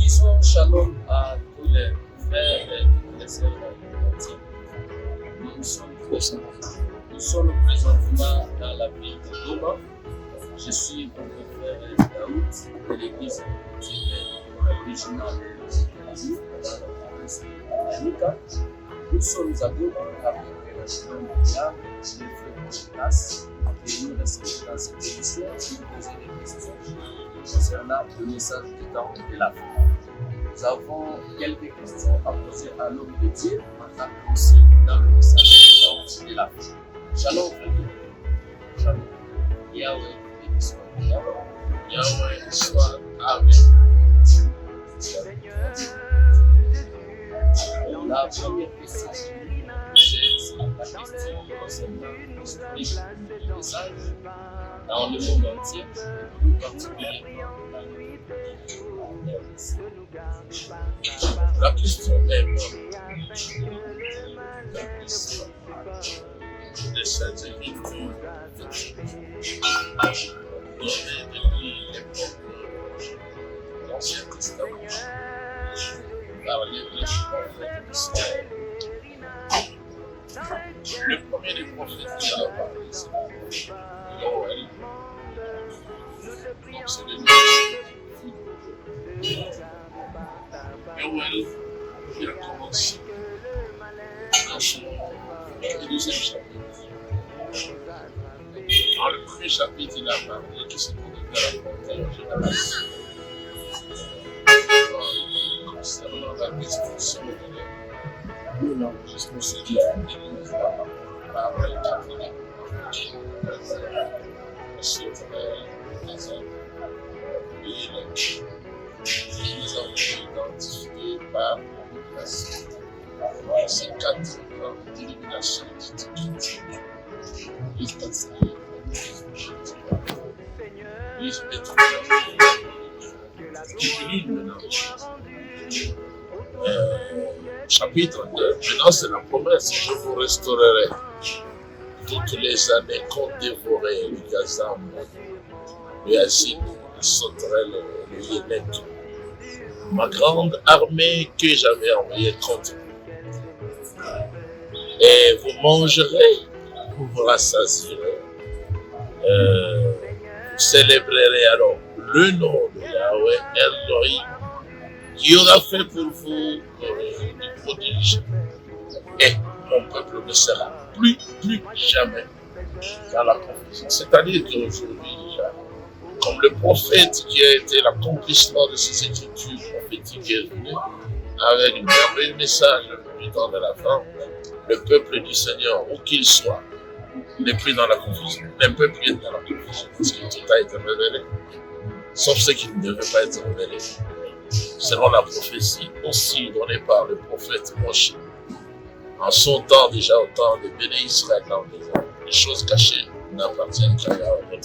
Disons shalom à tous les frères et toutes les sœurs entiers. Nous sommes présentement dans la ville de Goma. Je suis votre frère Daoud de l'église régionale de Nika. Nous sommes à Goma avec le chemin de Diable, les frères de classe, et nous restons dans cette émission pour poser des questions concernant le message du temps de la fin. Nous avons quelques questions à poser à l'homme de Dieu, maintenant aussi dans le message du temps de la fin. Shalom, frère. Shalom. Yahweh, Yahweh soit avec la première question, c'est la question concernant l'esprit du message dans le monde entier, plus particulièrement dans le monde. La question est les Saintes Écritures données depuis l'époque de l'Ancien Testament par les prophètes d'Israël. Le premier des prophètes qui a parlé, c'est Joël. Donc c'est le Joël qui a commencé dans son 12e chapitre. Dans le premier chapitre, il a parlé de ce qu'on devait raconter en général. Concernant la destruction de ce qui a été par le catholique. Ensuite, les hommes, nous avons identifié par ces 4 dénominations critiques. Chapitre 2, maintenant c'est la promesse, je vous restaurerai toutes les années qu'on dévorait le gazan, le asile, je sauterai le yénèque. Ma grande armée que j'avais envoyée contre vous. Et vous mangerez, vous vous rassasierez, vous célébrerez alors le nom de Yahweh Elohim qui aura fait pour vous du prodige. Et mon peuple ne sera plus jamais dans la confusion. C'est-à-dire qu'aujourd'hui, comme le prophète qui a été l'accomplissement de ces écritures prophétiques est venu avec un merveilleux message du temps de la fin, le peuple du Seigneur, où qu'il soit, n'est plus dans la confusion, n'est plus dans la confusion, parce que tout a été révélé, sauf ce qui ne devait pas être révélé. Selon la prophétie aussi donnée par le prophète Moshe, en son temps déjà au temps de Béné Israël dans le désert, les choses cachées n'appartiennent qu'à Yahweh.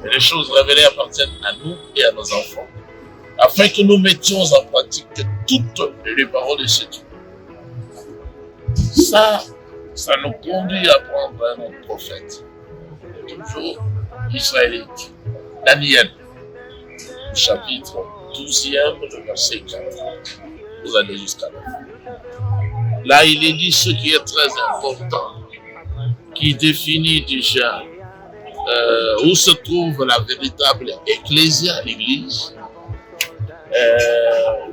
Mais les choses révélées appartiennent à nous et à nos enfants, afin que nous mettions en pratique toutes les paroles de ce Dieu. Ça nous conduit à prendre un autre prophète, toujours israélite, Daniel, chapitre 12e, le verset 4. Vous allez jusqu'à là. Là, il est dit ce qui est très important, qui définit déjà où se trouve la véritable ecclésia, l'église,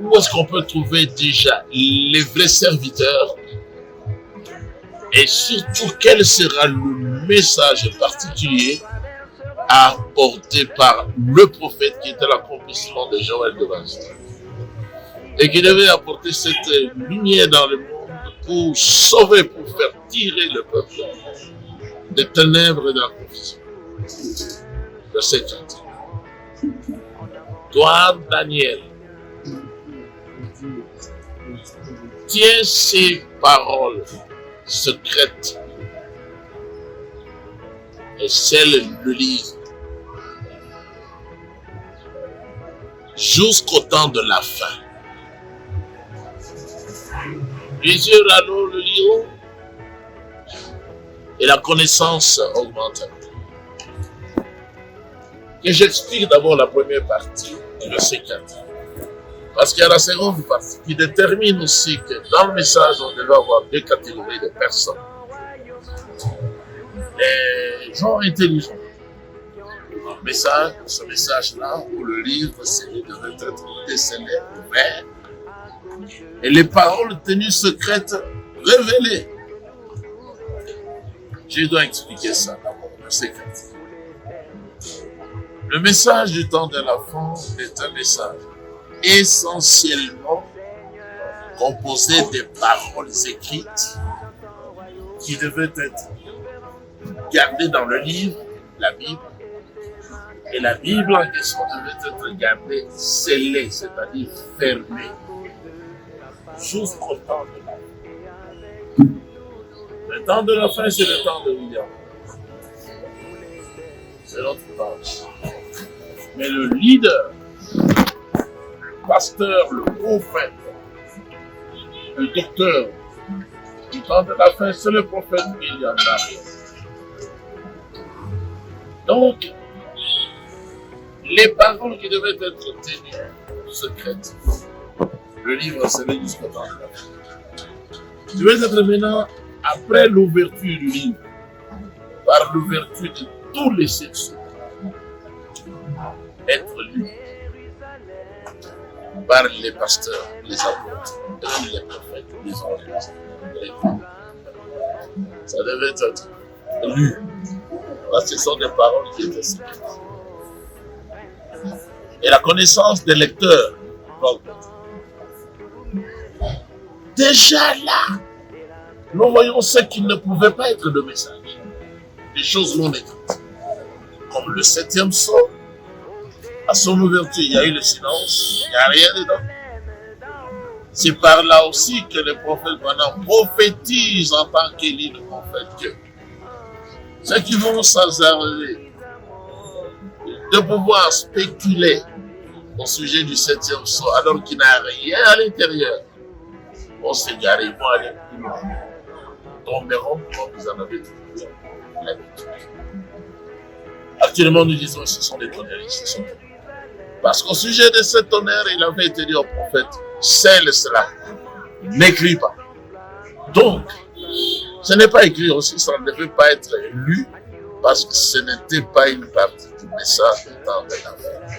où est-ce qu'on peut trouver déjà les vrais serviteurs, et surtout quel sera le message particulier apporté par le prophète qui était l'accomplissement de Joël de Base et qui devait apporter cette lumière dans le monde pour sauver, pour faire tirer le peuple des ténèbres et de la confusion. Verset 4. Toi, Daniel, tiens ces paroles secrètes et scelle le livre jusqu'au temps de la fin. Plusieurs alors le liront et la connaissance augmentera. Et j'explique d'abord la première partie du verset 4. Parce qu'il y a la seconde partie qui détermine aussi que dans le message, on devait avoir deux catégories de personnes. Les gens intelligents. Ce message-là, pour le livre, devait être décelé, ouvert. Et les paroles tenues secrètes révélées. Je dois expliquer ça d'abord, le secret. Le message du temps de la fin est un message essentiellement composé des paroles écrites qui devaient être gardées dans le livre, la Bible, et la Bible en question devait être gardée scellée, c'est-à-dire fermée, jusqu'au temps de la fin. Le temps de la fin, c'est le temps de William. C'est notre temps. Mais le leader, le pasteur, le prophète, le docteur du temps de la fin, c'est le prophète William Branham. Donc, les paroles qui devaient être tenues secrètes, le livre scellé jusqu'au temps de la fin, devait être maintenant, après l'ouverture du livre, par l'ouverture de tous les sections, être lu par les pasteurs, les apôtres, les prophètes, les anges, les femmes. Ça devait être lu, parce que ce sont des paroles qui étaient secrètes. Et la connaissance des lecteurs, déjà là, nous voyons ce qui ne pouvait pas être le message. Des choses non écrites. Comme le 7e psaume, à son ouverture, il y a eu le silence, il n'y a rien dedans. C'est par là aussi que le prophète Branham prophétise en tant qu'Élie le prophète que ceux qui vont s'hasarder de pouvoir spéculer au sujet du 7e psaume alors qu'il n'a rien à l'intérieur, vont s'égarer, ils vont aller plus loin. Tomberont comme vous en avez toujours l'habitude. Actuellement, nous disons que ce sont des tonnerristes. Parce qu'au sujet de ce tonnerre, il avait été dit au prophète, scelle cela, n'écris pas. Donc, ce n'est pas écrit aussi, ça ne devait pas être lu, parce que ce n'était pas une partie du message du temps de la fin.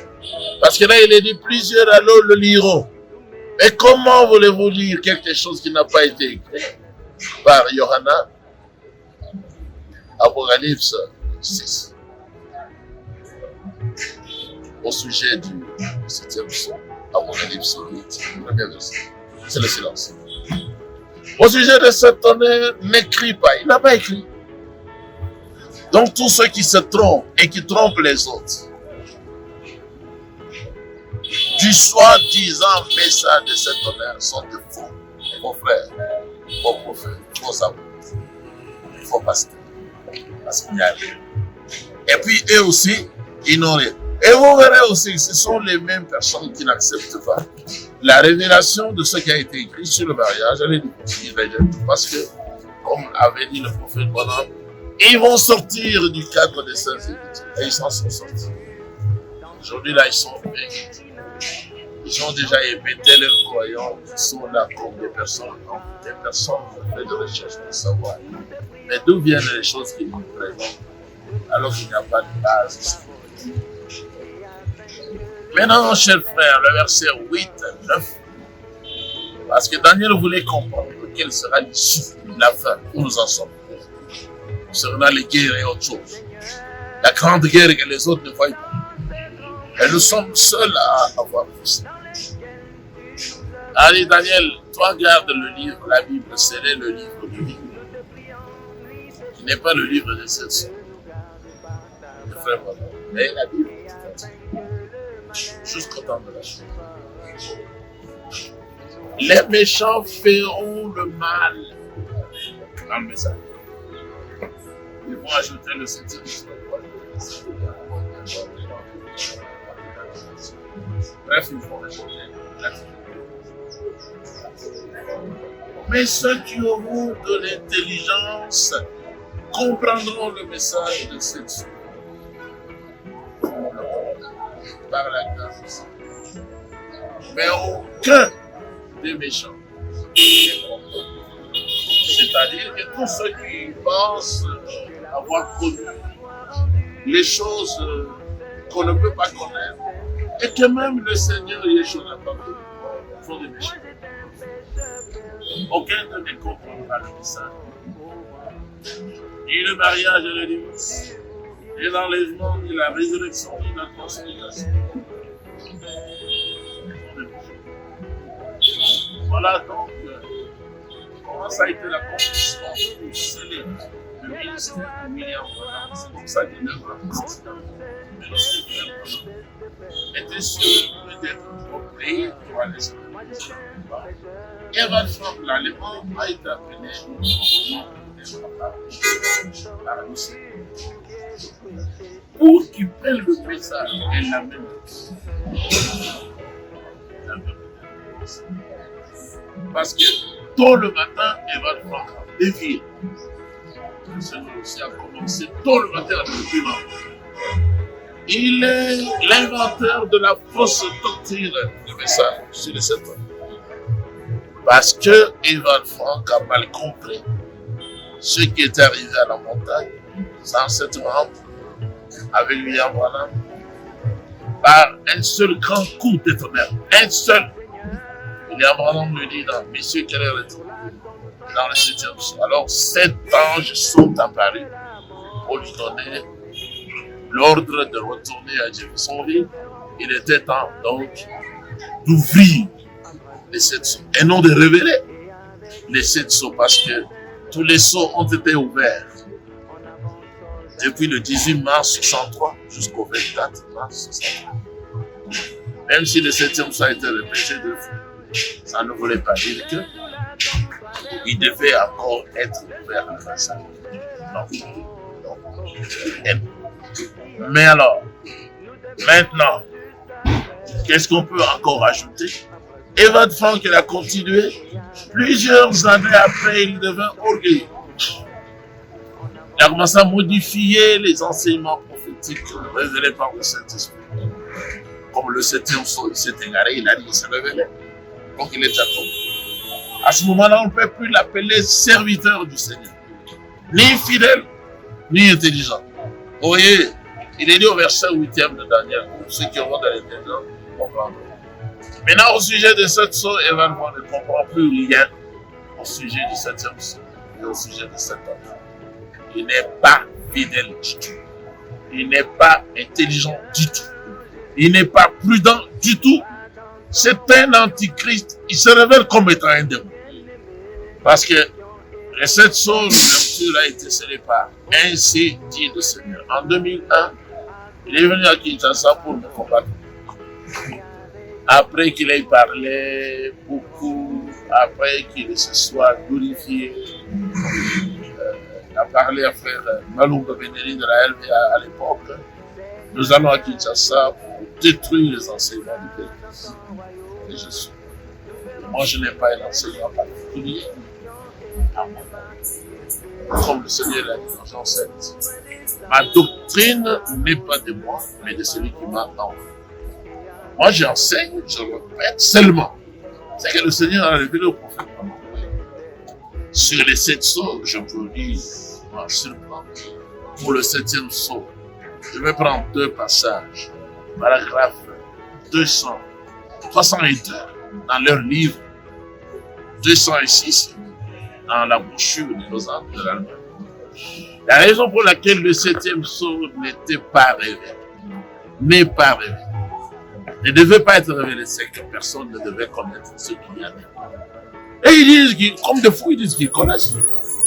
Parce que là, il est dit, plusieurs alors le liront. Mais comment voulez-vous lire quelque chose qui n'a pas été écrit par Yohana, Apocalypse 6, au sujet du 7e psaume, Apocalypse 8, premier verset. C'est le silence. Au sujet de ce tonnerre, n'écris pas. Il n'a pas écrit. Donc tous ceux qui se trompent et qui trompent les autres, du soi-disant message de ce tonnerre sont de faux frères, faux prophètes, faux apôtres, faux pasteurs. Parce qu'il n'y a rien. Et puis eux aussi, ils n'ont rien. Et vous verrez aussi que ce sont les mêmes personnes qui n'acceptent pas la révélation de ce qui a été écrit sur le mariage. Parce que, comme avait dit le prophète Branham, ils vont sortir du cadre des saints Écritures. Et ils s'en sont sortis. Aujourd'hui, là, ils sont bénis. Ils ont déjà émetté leurs croyants qui sont là comme des personnes qui font de recherche pour savoir. Mais d'où viennent les choses qui nous présentent alors qu'il n'y a pas de base? Maintenant, chers frères, le verset 8 et 9, parce que Daniel voulait comprendre quelle sera l'issue, la fin, où nous en sommes. Concernant les guerres et autres choses. La grande guerre que les autres ne voient pas. Et nous sommes seuls à avoir vu ça. Allez, Daniel, toi garde le livre, la Bible, c'est le livre du livre. Qui n'est pas le livre de cette sorte. Le frère, voilà. Mais la Bible, jusqu'au temps de la chute. Les méchants feront le mal dans le message. Ils vont ajouter le 7e. Bref, ils vont répondre. Mais ceux qui auront de l'intelligence comprendront le message de cette suite. Par la grâce. Mais aucun des méchants n'est content. C'est-à-dire que tous ceux qui pensent avoir connu les choses qu'on ne peut pas connaître et que même le Seigneur Yeshua n'a pas connu sont des méchants. Aucun ne comprendra le message. Ni le mariage et le divorce, ni l'enlèvement, ni la résurrection, ni la consolidation. Voilà donc comment ça a été l'accomplissement pour sceller le ministère de William Branham. C'est pour ça qu'il est vraiment président. Mais le Seigneur était sûr d'être procréé pour aller se réaliser. Evan Frank, l'allemand, a été appelé par le Seigneur pour qu'il prenne le message et l'amène. Parce que tôt le matin, Evan Frank a dévié. Le Seigneur aussi a commencé tôt le matin à dévier. Il est l'inventeur de la fausse doctrine du message sur les 7 ans. Parce que Evan Frank a mal compris ce qui est arrivé à la montagne, sans cette rampe, avec William Branham, par un seul grand coup de tonnerre. Un seul. William Branham lui dit dans Messieurs, quelle heure est-il? Dans le 7e jour. Alors 7 anges sont apparus pour lui donner l'ordre de retourner à Jeffersonville. Il était temps donc d'ouvrir les 7 sceaux et non de révéler les 7 sceaux parce que tous les sceaux ont été ouverts depuis le 18 mars 63 jusqu'au 24 mars 63. Même si le 7e sceau a été répété 2 fois, ça ne voulait pas dire que il devait encore être ouvert à la salle. Non. Mais alors, maintenant, qu'est-ce qu'on peut encore ajouter? Evan Frank, il a continué. Plusieurs années après, il devint orgueilleux. Il a commencé à modifier les enseignements prophétiques révélés par le Saint-Esprit. Comme le 7e sceau, il s'est égaré, il a dit qu'il s'est révélé. Donc il est tombé. À ce moment-là, on ne peut plus l'appeler serviteur du Seigneur. Ni fidèle, ni intelligent. Vous voyez, il est dit au verset 8e de Daniel, pour ceux qui auront de l'intelligence, comprendre. Maintenant, au sujet de cette sceau, Evan Frank ne comprend plus rien au sujet du 7e sceau et au sujet de cet homme. Il n'est pas fidèle du tout. Il n'est pas intelligent du tout. Il n'est pas prudent du tout. C'est un antichrist. Il se révèle comme étant un démon. Parce que le 7 sceaux, l'ouverture a été scellée par ainsi dit le Seigneur. En 2001, il est venu à Kinshasa pour me combattre. Après qu'il ait parlé beaucoup, après qu'il se soit glorifié, il a parlé à frère Maloumba Benelli de la LVA à l'époque. Nous allons à Kinshasa pour détruire les enseignements du pays. Et Jésus. Moi, je n'ai pas un enseignement particulier à mon âme. Comme le Seigneur l'a dit dans Jean 7. Ma doctrine n'est pas de moi, mais de celui qui m'a envoyé. Moi, j'enseigne, je répète seulement. C'est que le Seigneur a révélé au prophète. Sur les 7 sceaux, je vous lis, moi, surprendre. Pour le 7e sceau, je vais prendre 2 passages. Paragraphe 262 dans leur livre, 206 dans la brochure de Lausanne de l'Allemagne. La raison pour laquelle le 7e sceau n'était pas révélé, n'est pas révélé, ne devait pas être révélé, c'est que personne ne devait connaître ce qu'il y a dedans. Et ils disent, comme des fous, ils disent qu'ils connaissent.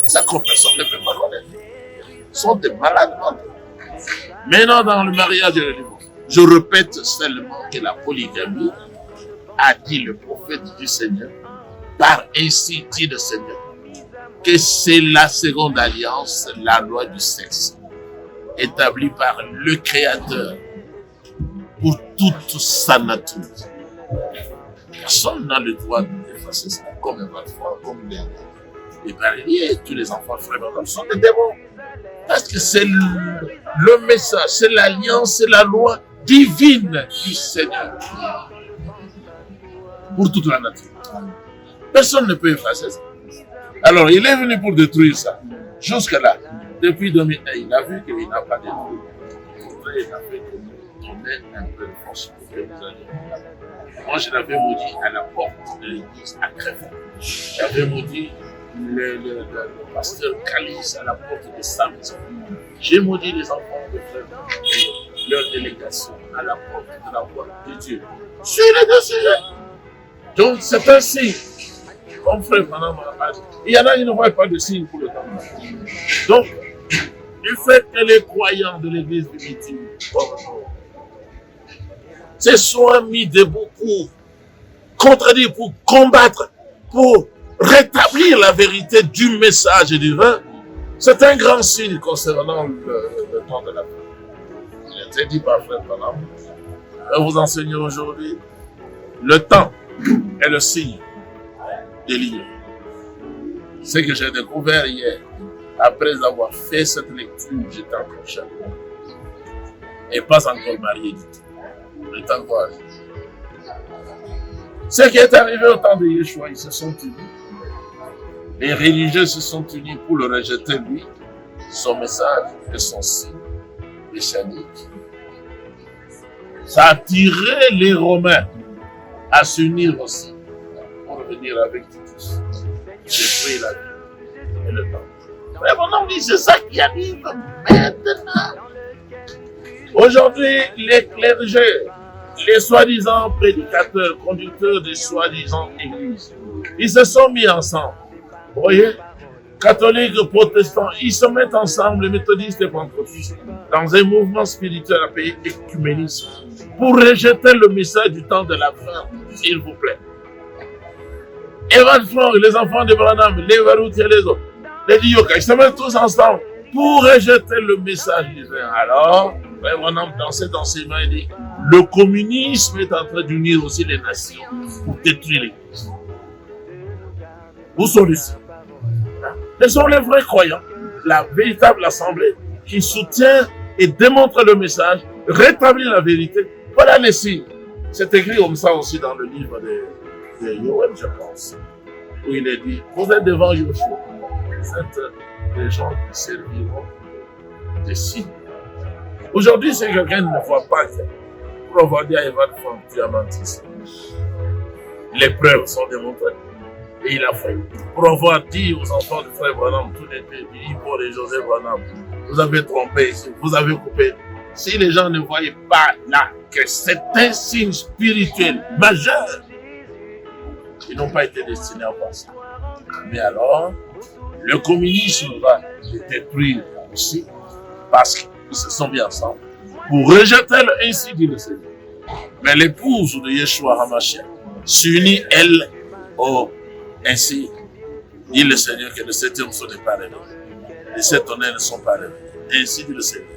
Ça que personne ne peut pas connaître. Ils sont des malades mentaux. Maintenant, dans le mariage et le divorce, je répète seulement que la polygamie a dit le prophète du Seigneur, par ainsi dit le Seigneur, que c'est la seconde alliance, la loi du sexe, établie par le Créateur pour toute sa nature. Personne n'a le droit d'effacer ça, comme un enfant, comme les barrières, tous les enfants frères, sont des démons. Parce que c'est le message, c'est l'alliance, c'est la loi divine du Seigneur. pour toute la nature. Personne ne peut effacer ça. Alors, il est venu pour détruire ça. Jusque-là, depuis 2001, il a vu qu'il n'a pas détruit. Il a fait que nous donner un peu de force pour que nous allions. Moi, je l'avais maudit à la porte de l'église à Créfond. J'avais maudit le pasteur Calice à la porte de sa maison. J'ai maudit les enfants de frères et leur délégation à la porte de la voix de Dieu. Sur les deux sujets. Donc, c'est un signe. Comme frère Branham a dit, il y en a qui ne voient pas de signe pour le temps. Donc, du fait que les croyants de l'église primitive se sont mis debout pour contredire, pour combattre, pour rétablir la vérité du message et du vin, c'est un grand signe concernant le temps de la fin. Il a été dit par frère Branham, je vous enseigne aujourd'hui, le temps est le signe de l'ignorance. Ce que j'ai découvert hier, après avoir fait cette lecture, j'étais encore jeune. Et pas encore marié du tout. J'étais encore âgé. Ce qui est arrivé au temps de Yeshua, ils se sont unis. Les religieux se sont unis pour le rejeter, lui, son message et son signe messianique. Ça a attiré les Romains à s'unir aussi pour venir avec Titus. J'ai pris la vie et le temps. Mais mon homme dit, c'est ça qui arrive maintenant. Aujourd'hui, les clergés, les soi-disant prédicateurs, conducteurs des soi-disant églises, ils se sont mis ensemble. Vous voyez, catholiques, protestants, ils se mettent ensemble, les méthodistes et pentecôtistes, dans un mouvement spirituel appelé écuménisme, pour rejeter le message du temps de la fin, s'il vous plaît. Evan Frank, les enfants de Branham, les Varout et les autres, les Dioka, ils se mettent tous ensemble pour rejeter le message divin. Alors, Branham, dans cet enseignement, il dit, le communisme est en train d'unir aussi les nations pour détruire l'Église. Où sont les signes? Ce sont les vrais croyants, la véritable assemblée qui soutient et démontre le message, rétablit la vérité. Voilà les signes. C'est écrit comme ça aussi dans le livre de Yoel, je pense, où il est dit, vous êtes devant Yoshua, vous êtes des gens qui serviront des signes. Aujourd'hui, si quelqu'un ne voit pas, pour avoir dit à Evan Frank, tu as menti. Les preuves sont démontrées. Et il a fait. Pour avoir dit aux enfants du frère Branham, tout était dit pour les Joseph Branham, vous avez trompé ici, vous avez coupé. Si les gens ne voyaient pas là que c'est un signe spirituel majeur, ils n'ont pas été destinés à voir ça. Mais alors, le communisme va les détruire aussi, parce qu'ils se sont mis ensemble pour rejeter le ainsi dit le Seigneur. Mais l'épouse de Yeshua HaMashiach s'unit, elle, au ainsi dit le Seigneur, que le septième son n'est pas révélé. Les sept tonnerres ne sont pas révélés. Ainsi dit le Seigneur.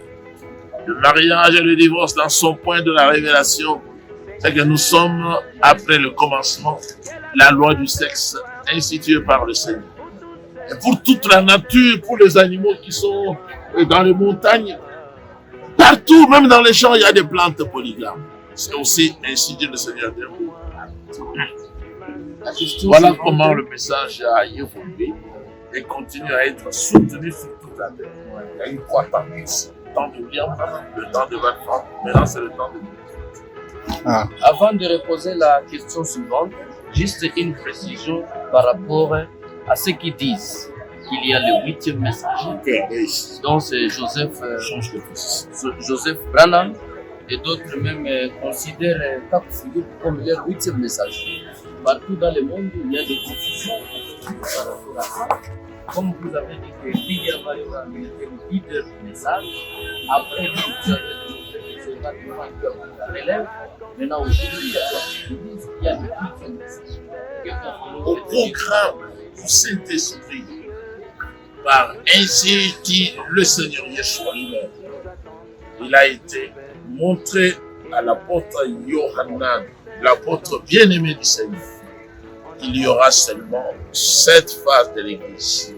Le mariage et le divorce, dans son point de la révélation, c'est que nous sommes, après le commencement, la loi du sexe instituée par le Seigneur. Et pour toute la nature, pour les animaux qui sont dans les montagnes, partout, même dans les champs, il y a des plantes polygames. C'est aussi ainsi dit le Seigneur de vous. Voilà comment le message a évolué et continue à être soutenu sur toute la terre. Il y a eu trois temps. Le temps de William, le temps de Vatran, maintenant c'est le temps de Avant de reposer la question suivante, juste une précision par rapport à ceux qui disent qu'il y a le 8e messager. Donc c'est Joseph Branham et d'autres même considèrent Cap Philippe comme leur 8e messager. Partout dans le monde, il y a des confusions par rapport à ça. Comme vous avez dit que William Marion était le leader du message, après lui, vous avez démontré que c'est pas tout le monde qui a relève. Maintenant, aujourd'hui, il y a le 8e message. Au programme du Saint-Esprit, par ainsi dit le Seigneur Yeshua lui-même, il a été montré à l'apôtre Yohanan, l'apôtre bien-aimé du Seigneur. Il y aura seulement 7 phases de l'Église.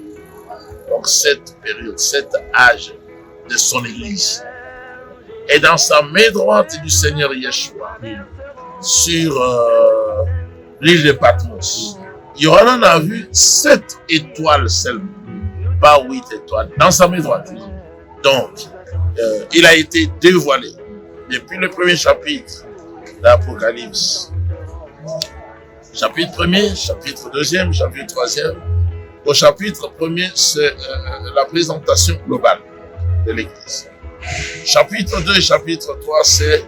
Donc 7 périodes, 7 âges de son Église. Et dans sa main droite du Seigneur Yeshua, sur l'île de Patmos. Yohanan a vu 7 étoiles seulement, pas 8 étoiles, dans sa main droite. Donc, il a été dévoilé depuis le premier chapitre d'Apocalypse. Chapitre 1er, chapitre 2e, chapitre 3e. Au chapitre 1er, c'est la présentation globale de l'Église. Chapitre 2 et chapitre 3, c'est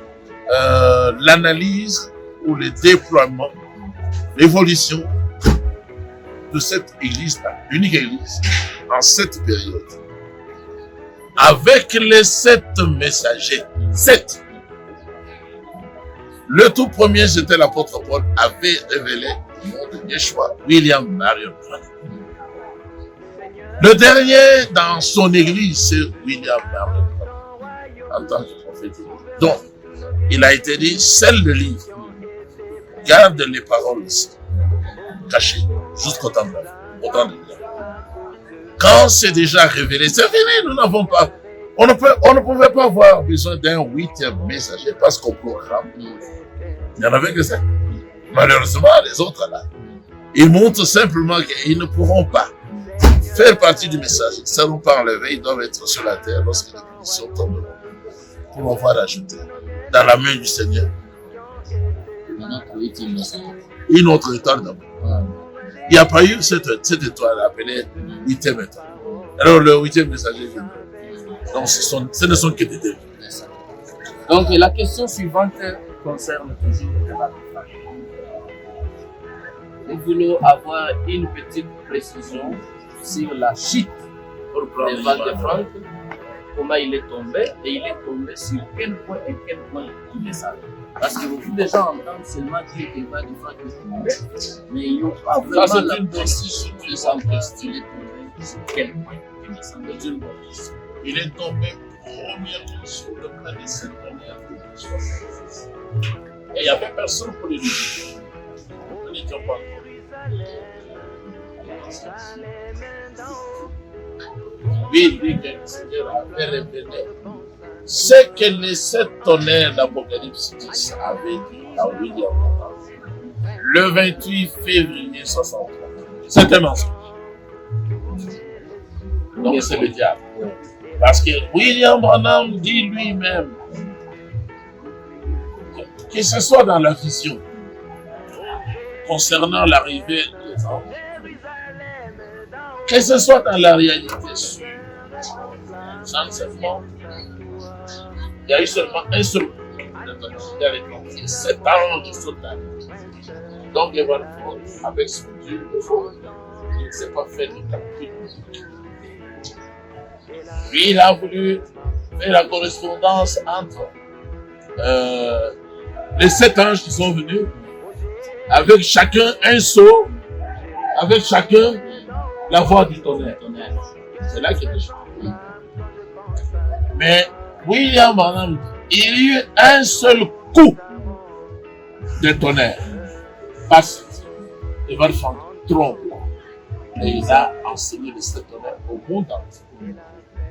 l'analyse ou le déploiement, l'évolution de cette Église-là, l'unique Église, en cette période. Avec les 7 messagers, 7. Le tout premier, c'était l'apôtre Paul, avait révélé le nom de Yeshua, William Marion. Le dernier dans son église, c'est William Marion, en tant que prophète. Donc, il a été dit, scelle le livre, garde les paroles ici, cachées, jusqu'au temps de la fin. Quand c'est déjà révélé, c'est fini, nous n'avons pas, on ne pouvait pas avoir besoin d'un 8e messager parce qu'au programme, il n'y en avait que ça. Malheureusement, les autres là, ils montrent simplement qu'ils ne pourront pas faire partie du message. Ils ne seront pas enlevés, ils doivent être sur la terre lorsque les conditions tomberont pour avoir ajouté dans la main du Seigneur une autre étoile d'abord. Il n'y a pas eu cette étoile appelée 8e étoile. Alors le 8e messager vient. Donc ce ne sont que des débuts. Donc la question suivante concerne toujours la femme. Nous voulons avoir une petite précision sur la chute de Val de Franck, comment il est tombé, et il est tombé sur quel point et quel point du message. Parce que beaucoup de gens entendent seulement dire que Val de Franck est tombé, mais ils n'ont pas vraiment la précision de savoir qu'il est tombé sur quel point du message. C'est une bonne question. Il est tombé premièrement sur le plan des 7 tonnerres de l'histoire. Et il n'y avait personne pour le dire. Nous n'étions pas. Oui, il dit que le Seigneur avait révélé ce que les 7 tonnerres d'Apocalypse 10 avaient dit à William le 28 février 63. C'est un mensonge. Donc c'est le diable. Parce que William Branham dit lui-même que ce soit dans la vision concernant l'arrivée des anges, que ce soit dans la réalité sur l'enseignement, il y a eu seulement un seul et 7 anges sont allés. Donc Evan Ford, avec son Dieu, il ne s'est pas fait de calcul. Lui, il a voulu faire la correspondance entre les 7 anges qui sont venus, avec chacun un sceau, avec chacun la voix du tonnerre. C'est là qu'il est changé. Mais William Branham, il y a eu un seul coup de tonnerre. Parce qu'il va le faire trompe. Et il a enseigné les 7 tonnerres au monde entier.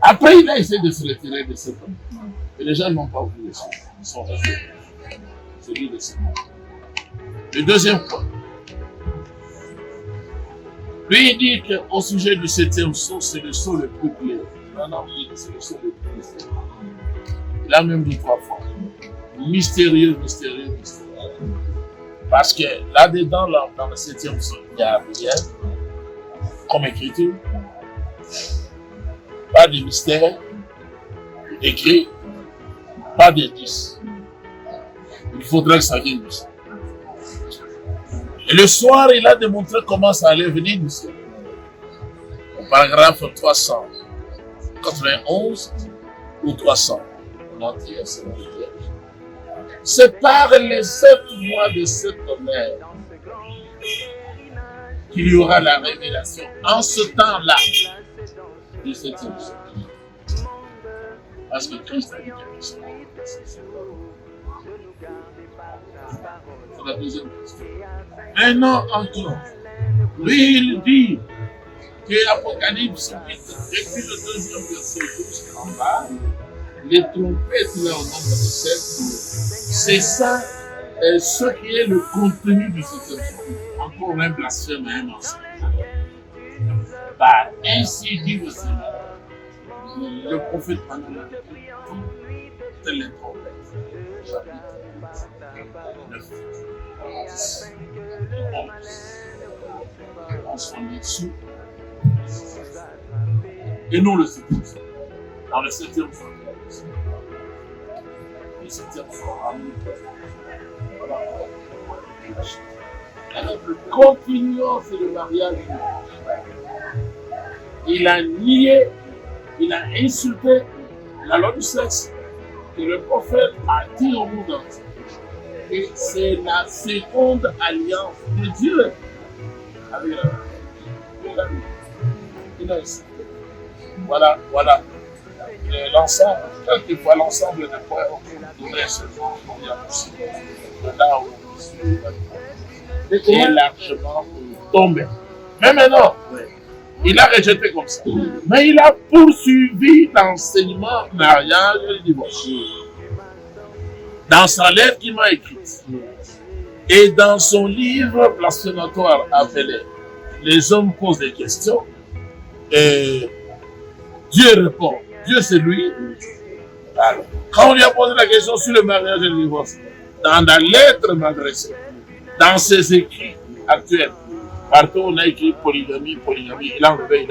Après, il a essayé de se retirer de ce tonnerre. Et les gens n'ont pas voulu le suivre. Ils sont restés. Celui de ce monde. Le deuxième point. Lui, il dit qu'au sujet du 7e sceau, c'est le sceau le plus clair. Non, il dit que c'est le sceau le plus clair. Il a même dit 3 fois. Mystérieux, mystérieux, mystérieux. Parce que là-dedans, dans le 7e sceau, il n'y a rien comme écriture. Pas de mystère, écrit, pas d'indice. Il faudrait que ça vienne du ciel. Et le soir, il a démontré comment ça allait venir du ciel. Au paragraphe 391 ou 300. C'est par les 7 mois de cet tonnerre qu'il y aura la révélation en ce temps-là du 7e siècle. Parce que Christ a dit que c'est la deuxième question. Maintenant encore, lui il dit que Apocalypse 8, depuis le 2e verset 12 en bas, les trompettes là au nombre de 7, c'est ça Et ce qui est le contenu du septième jour, encore un blasphème à un ancien. Bah, ainsi dit le Seigneur, le prophète Manuel, tel les trompettes, chapitre 9, 10, 11. On s'en est dessous. Et non le septième jour. Dans le septième jour, le septième jour, voilà. Continuons, c'est le mariage. Il a nié, il a insulté la loi du sexe que le prophète a dit au monde entier. Et c'est la seconde alliance de Dieu avec la il a insulté. Voilà l'ensemble, quelquefois l'ensemble des points auxquels nous ce jour, il y a aussi là où je suis est largement tombé. Mais maintenant, il a rejeté comme ça. Mais il a poursuivi l'enseignement mariage et le divorce. Dans sa lettre qu'il m'a écrite et dans son livre blasphématoire appelé Les hommes posent des questions, et Dieu répond. Dieu c'est lui. Alors, quand on lui a posé la question sur le mariage et le divorce, dans la lettre m'adressée, dans ses écrits actuels, partout on a écrit polygamie, il a enlevé.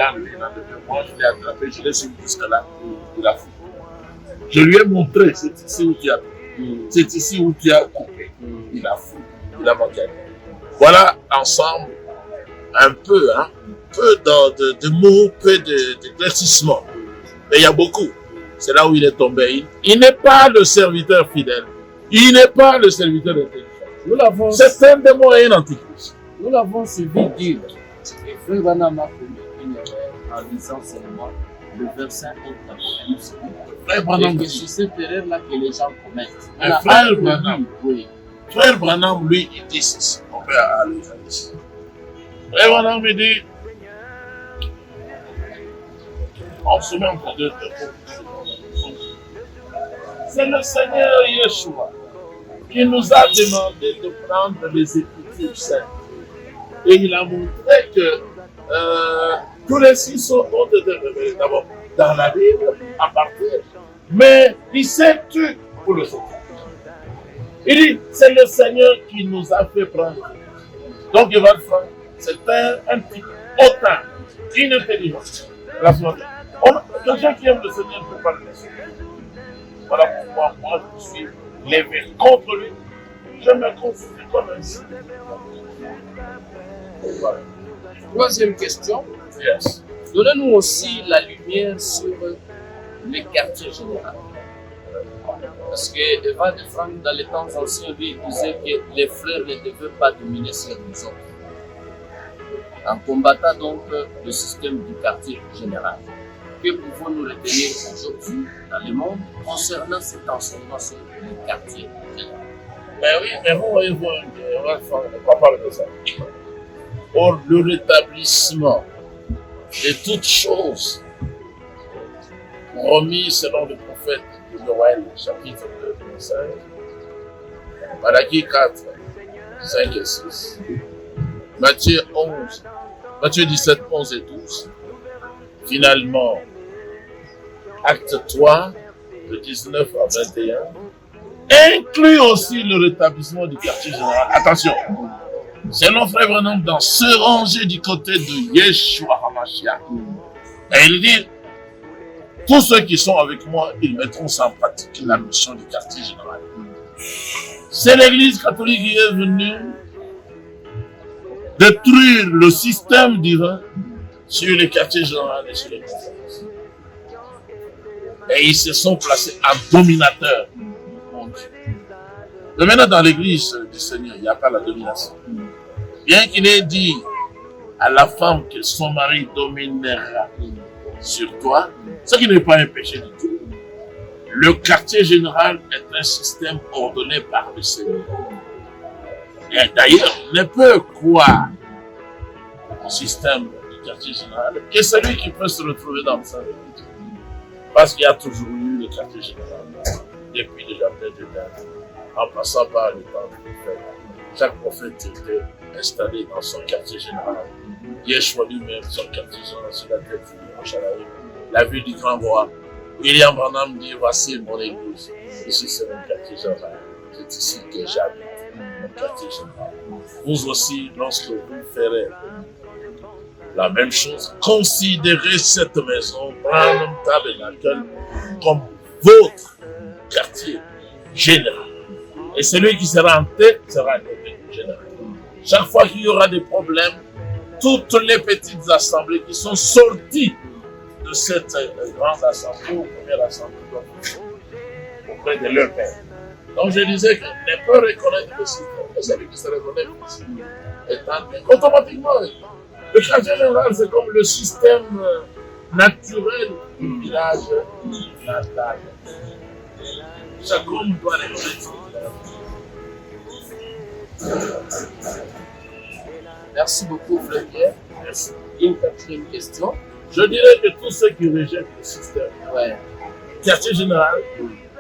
Moi je l'ai attrapé, je l'ai suivi jusqu'à là, il a foutu. Je lui ai montré, c'est ici où tu as c'est ici où tu as coupé. Il a foutu, il a manqué. Voilà ensemble un peu, peu de mots, peu d'éclaircissements. Mais il y a beaucoup. C'est là où il est tombé. Il n'est pas le serviteur fidèle. Il n'est pas le serviteur intelligent. C'est un démon et un antichrist. Nous l'avons suivi dire. Et Frère Branham a commis une erreur en lisant seulement le verset 1 d'Apocalypse. Frère Branham dit. C'est cette erreur-là que les gens commettent. Frère Branham, oui. Frère Branham, lui, il dit ceci. On peut aller ici. Frère Branham, il dit, on se met entre deux c'est le Seigneur Yeshua qui nous a demandé de prendre les Écritures saintes. Et il a montré que tous les six ont été révélés d'abord dans la Bible, à partir. Mais il s'est tué pour le sauver. Il dit, c'est le Seigneur qui nous a fait prendre. Donc il va le faire. C'est un type autant, inintelligent. Quelqu'un qui aime le Seigneur ne peut pas le laisser. Voilà pourquoi moi je suis levé contre lui. Je me considère comme un juif. Voilà. Troisième question. Yes. Donnez-nous aussi la lumière sur les quartiers généraux. Parce que Eva de Franck, dans les temps anciens, lui, disait que les frères ne devaient pas dominer sur les autres. En combattant donc le système du quartier général. Que pouvons-nous retenir aujourd'hui dans le monde concernant cet enseignement sur les quartiers généraux? Ben oui, mais vous voyez, on va parler de ça. Or, le rétablissement de toutes choses promis selon le prophète Joël, chapitre 2, 5, Malachie 4, 5 et 6, Matthieu 17, 11 et 12, finalement, Acte 3, de 19 à 21, inclut aussi le rétablissement du quartier général. Attention, selon Frère Branham, dans se ranger du côté de Yeshua HaMashiach. Et il dit, tous ceux qui sont avec moi, ils mettront ça en pratique, la mission du quartier général. C'est l'Église catholique qui est venue détruire le système divin sur les quartiers généraux et sur les conférences. Et ils se sont placés en dominateurs. Mais maintenant, dans l'église du Seigneur, il n'y a pas la domination. Bien qu'il ait dit à la femme que son mari dominera sur toi, ce qui n'est pas un péché du tout. Le quartier général est un système ordonné par le Seigneur. Et d'ailleurs, ne peut croire au système du quartier général que celui qui peut se retrouver dans sa vie. Parce qu'il y a toujours eu le quartier général depuis déjà plein de temps. en passant par le temps du prophète. Chaque prophète était installé dans son quartier général. Yeshua lui-même, son quartier général sur la tête du Yerushalayim, la ville du grand roi. William Branham dit, voici mon église. Ici, c'est mon quartier général. C'est ici que j'habite, mon quartier général. Vous aussi, lorsque vous ferez la même chose, considérez cette maison, Branham Tabernacle, comme votre quartier général. Et celui qui sera en tête sera le général. Chaque fois qu'il y aura des problèmes, toutes les petites assemblées qui sont sorties de cette grande assemblée ou première assemblée auprès de leur père. Donc je disais que ne peut reconnaître le système. Et celui qui se reconnaît ici est automatiquement. Le quartier général, c'est comme le système naturel du village natal. Chaque homme doit reconnaître. Merci beaucoup, Frère Pierre. Merci. Une quatrième question. Je dirais que tous ceux qui rejettent le système, quartier général,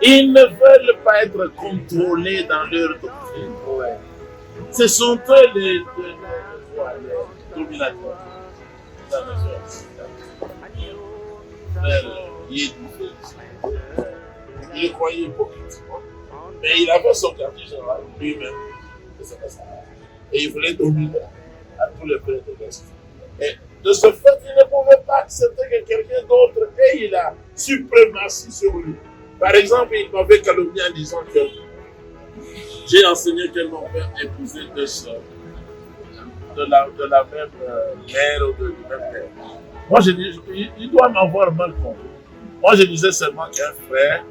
ils ne veulent pas être contrôlés dans leur doctrine. Ce sont eux les dominateurs. Il croyait hypocritement, mais il avait son quartier général lui-même. Et il voulait dominer à tous les peuples de l'Est. Et de ce fait, il ne pouvait pas accepter que quelqu'un d'autre ait la suprématie sur lui. Par exemple, il m'avait calomnié en disant que j'ai enseigné que mon père épousait deux sœurs de la même mère ou du même père. Moi, je dis, il doit m'avoir mal compris. Moi, je disais seulement qu'un frère,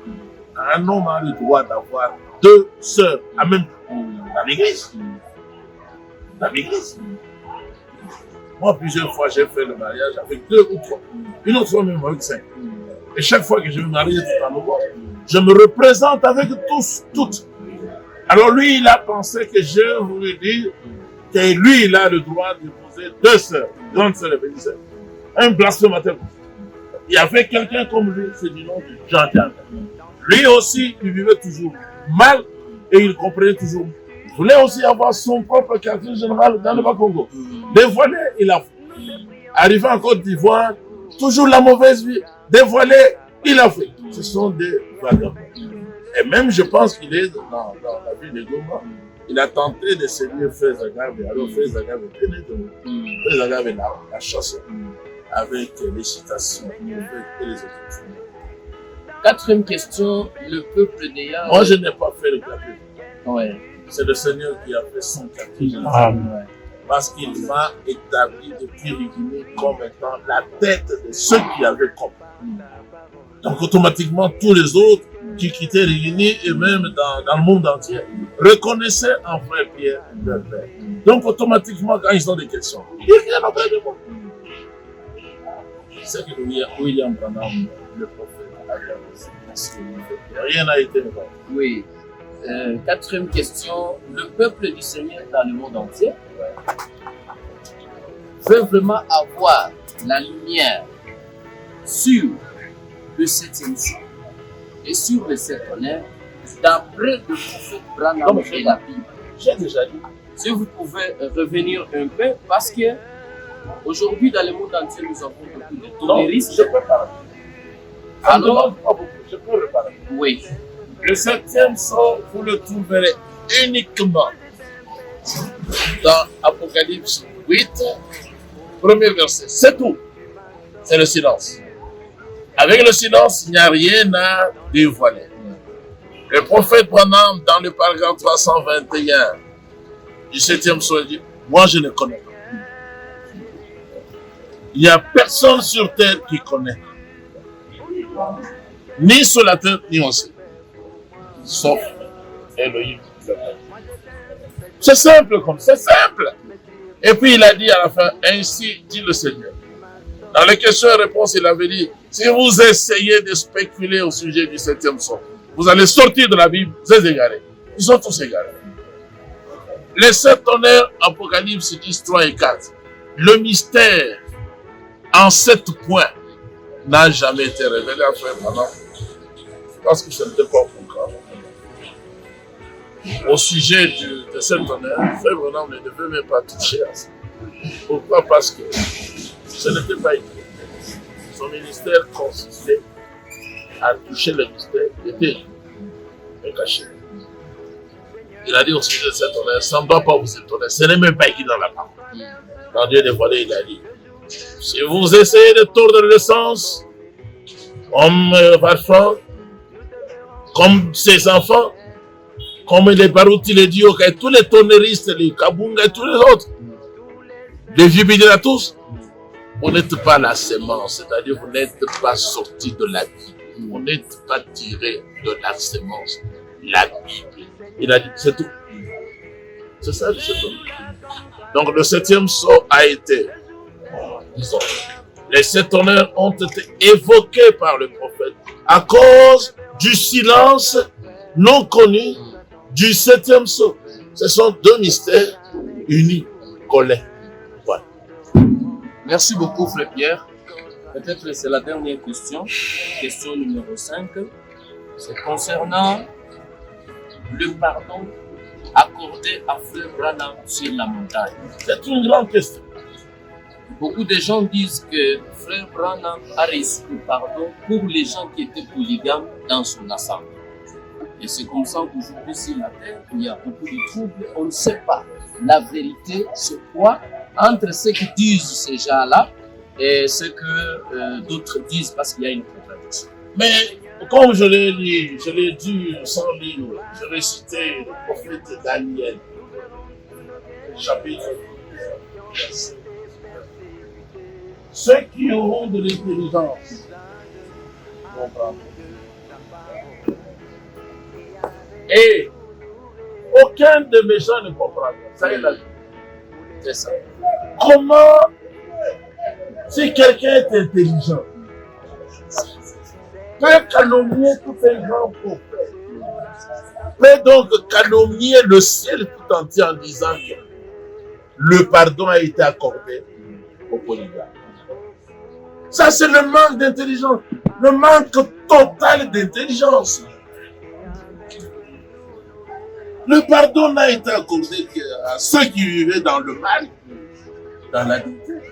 un homme a le droit d'avoir deux sœurs en même temps dans l'église. Dans l'église. Moi, plusieurs fois, j'ai fait le mariage avec deux ou trois. Une autre fois, même avec 5. Et chaque fois que je me marie tout à nouveau, je me représente avec tous, toutes. Alors lui, il a pensé que je voulais dire que lui, il a le droit d'épouser deux sœurs, grandes sœurs et petites sœurs. Un blasphémateur. Il y avait quelqu'un comme lui, c'est du nom de Jean-Pierre. Lui aussi, il vivait toujours mal et il comprenait toujours. Il voulait aussi avoir son propre quartier général dans le Bas-Congo. Dévoilé, il a fait. Arrivé en Côte d'Ivoire, toujours la mauvaise vie. Dévoilé, il a fait. Ce sont des vagabonds. Et même, je pense qu'il est dans la ville de Goma. Il a tenté de séduire Frère Zagave. Alors, Frère Zagave était né de nous. Frère Zagave la chasse avec l'excitation et les autres. Quatrième question, le peuple d'Éa. Moi, je n'ai pas fait le quartier. Ouais. C'est le Seigneur qui a fait son quartier général. Parce qu'il m'a établi depuis Rigini comme étant la tête de ceux qui avaient compris. Donc, automatiquement, tous les autres qui quittaient Rigini et même dans le monde entier reconnaissaient en Frère Pierre leur père. Donc, automatiquement, quand ils ont des questions, ils viennent auprès de moi. C'est que William Branham, le prophète, a dit. Rien n'a été inventé. Oui. Quatrième question. Le peuple du Seigneur dans le monde entier veut vraiment avoir la lumière sur le 7e jour et sur le 7 honneur d'après le prophète Branham et la Bible. J'ai déjà dit. Si vous pouvez revenir un peu, parce que aujourd'hui dans le monde entier nous avons beaucoup de touristes. Je peux parler. Alors, je peux reparler. Oui. Le 7e son, vous le trouverez uniquement dans Apocalypse 8, premier verset. C'est tout. C'est le silence. Avec le silence, il n'y a rien à dévoiler. Le prophète Branham, dans le paragraphe 321 du 7e son, dit, moi je ne connais pas. Il n'y a personne sur terre qui connaît. Ni sur la terre, ni en ciel. Sauf Elohim. C'est simple comme ça, c'est simple. Et puis il a dit à la fin, ainsi dit le Seigneur. Dans les questions et réponses, il avait dit, si vous essayez de spéculer au sujet du 7e son, vous allez sortir de la Bible, vous êtes égarés. Ils sont tous égarés. Les 7 honneurs, Apocalypse 10, 3 et 4. Le mystère en 7 points n'a jamais été révélé à Frère Branham. Parce que ce n'était pas encore. au sujet de cet honneur, Frère Branham ne devait même pas toucher à ça. Pourquoi? Parce que ce n'était pas écrit. Son ministère consistait à toucher le mystère, était caché. Il a dit au sujet de cet honneur, ça ne doit pas vous étonner, ce n'est même pas écrit dans la parole. Quand Dieu dévoilé, il a dit, si vous essayez de tordre le sens, comme parfois, comme ses enfants, comme les Barouti, les Dioka, tous les tonneristes, les Kabunga et tous les autres, les Vibidina tous, vous n'êtes pas la sémence, c'est-à-dire vous n'êtes pas sorti de la Bible, vous n'êtes pas tiré de la sémence, la Bible. Il a dit, c'est tout. C'est ça, c'est tout. Donc le 7e sceau a été, disons, les 7 honneurs ont été évoqués par le prophète à cause du silence non connu du 7e sceau. Ce sont 2 mystères unis, collés. Voilà. Merci beaucoup, Frère Pierre. Peut-être que c'est la dernière question. Question numéro 5. C'est concernant le pardon accordé à Frère Branham sur la montagne. C'est une grande question. Beaucoup de gens disent que Frère Branham a reçu le pardon pour les gens qui étaient polygames dans son assemblée. Et c'est comme ça qu'aujourd'hui sur la terre, il y a beaucoup de troubles. On ne sait pas la vérité, c'est quoi entre ce que disent ces gens-là et ce que d'autres disent parce qu'il y a une contradiction. Mais comme je l'ai dit, je l'ai dit sans livre, je vais citer le prophète Daniel, chapitre 10. Ceux qui auront de l'intelligence comprendront. Et aucun de mes gens ne comprendra. Ça, il a dit. C'est ça. Comment, si quelqu'un est intelligent, peut calomnier tout un grand prophète, peut donc calomnier le ciel tout entier en disant que le pardon a été accordé au polygame. Ça, c'est le manque d'intelligence, le manque total d'intelligence. Le pardon n'a été accordé qu'à ceux qui vivaient dans le mal, dans l'adultère.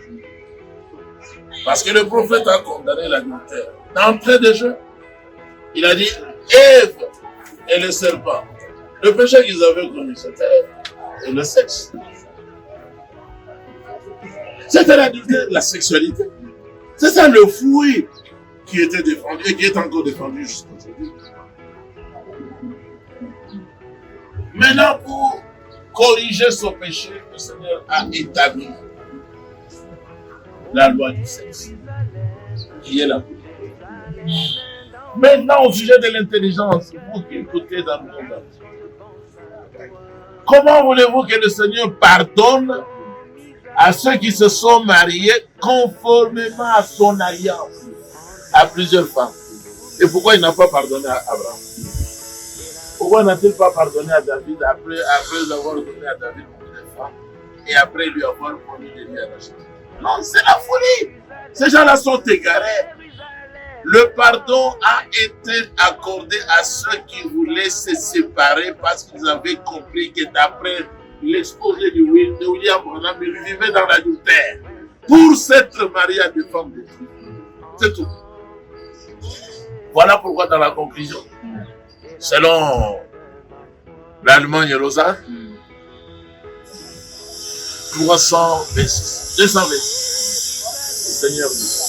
Parce que le prophète a condamné l'adultère. D'entrée de jeu, il a dit Ève et le serpent. Le péché qu'ils avaient commis, c'était le sexe. C'était l'adultère, la sexualité. C'est ça le fruit qui était défendu et qui est encore défendu jusqu'aujourd'hui. Maintenant, pour corriger son péché, le Seigneur a établi la loi du sexe, qui est la loi. Maintenant, au sujet de l'intelligence, vous qui écoutez dans le monde entier, comment voulez-vous que le Seigneur pardonne à ceux qui se sont mariés conformément à son alliance, à plusieurs femmes? Et pourquoi il n'a pas pardonné à Abraham? Pourquoi n'a-t-il pas pardonné à David après avoir donné à David beaucoup de femmes et après lui avoir promis de lui arracher? Non, c'est la folie. Ces gens-là sont égarés. Le pardon a été accordé à ceux qui voulaient se séparer parce qu'ils avaient compris que d'après l'exposé de William Branham, ils vivaient dans l'adultère pour s'être mariés à des femmes de Dieu. C'est tout. Voilà pourquoi dans la conclusion, selon l'Allemagne Lausanne, 226, le Seigneur dit,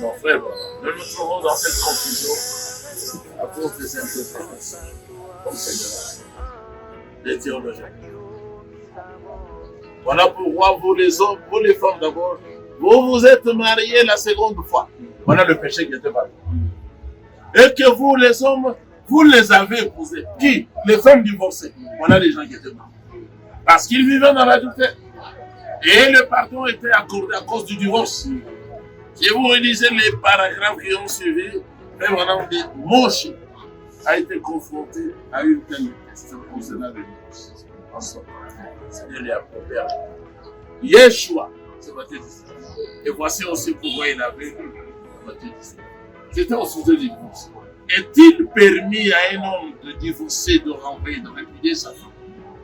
mon frère, nous nous trouvons dans cette conclusion à cause des interprétations, comme c'est des théologiens. Voilà pourquoi vous les hommes, vous les femmes d'abord, vous vous êtes mariés la seconde fois. Voilà le péché qui était parti. Et que vous les hommes, vous les avez épousés. Qui? Les femmes divorcées. Voilà les gens qui étaient morts. Parce qu'ils vivaient dans l'adultère. Et le pardon était accordé à cause du divorce. Si vous relisez les paragraphes qui ont suivi, vraiment, Moshe a été confronté à une telle question concernant le divorce. En sorte, Seigneur lui a proposé. Yeshua, c'est Matthieu 17. Et voici aussi pourquoi il avait Matthieu 17. C'était au sujet du divorce. est-il permis à un homme de divorcer, de renvoyer, de répudier sa femme?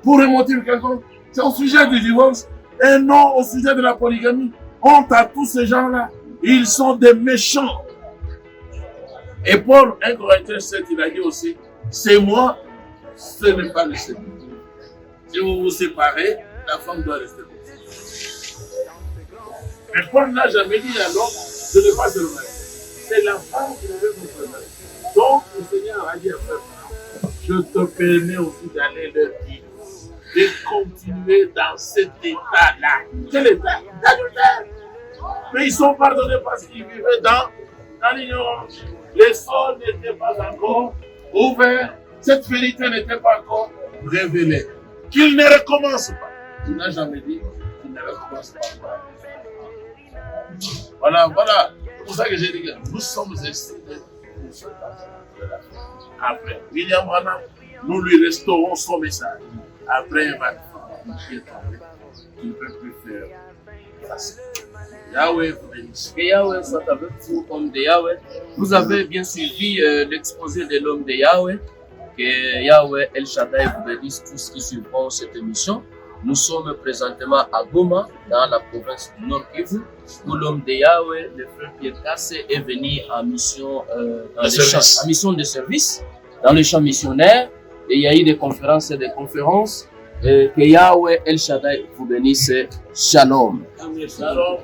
Pour remonter quelqu'un, c'est au sujet du divorce et non au sujet de la polygamie. Honte à tous ces gens-là. Ils sont des méchants. Et Paul, 1 Corinthiens 7, il a dit aussi, c'est moi, ce n'est pas le Seigneur. Si vous vous séparez, la femme doit rester comme ça. Mais Paul n'a jamais dit à l'homme de ne pas se remettre. C'est la femme qui devait se remettre. Donc, le Seigneur a dit à Paul, je te permets aussi d'aller leur dire, de continuer dans cet état-là. Quel état? D'adultère. Mais ils sont pardonnés parce qu'ils vivaient dans l'ignorance. Les sols n'étaient pas encore ouverts. Cette vérité n'était pas encore révélée. Qu'il ne recommence pas. Il n'a jamais dit qu'il ne recommence pas. Voilà. C'est pour ça que j'ai dit que nous sommes destinés pour ce temps. Après, William Branham, nous lui restaurons son message. Après, il va il ne peut plus faire face. Yahweh vous bénisse. Que Yahweh soit avec vous, homme de Yahweh. Vous avez bien suivi l'exposé de l'homme de Yahweh. Que Yahweh El Shaddai vous bénisse tous qui suivront cette émission. Nous sommes présentement à Goma, dans la province du Nord Kivu, où l'homme de Yahweh, le frère Pierre Kassé, est venu en mission, dans les champs, en mission de service, dans les champs missionnaires. Et il y a eu des conférences et des conférences. Que Yahweh El Shaddai vous bénisse. Shalom. Shalom.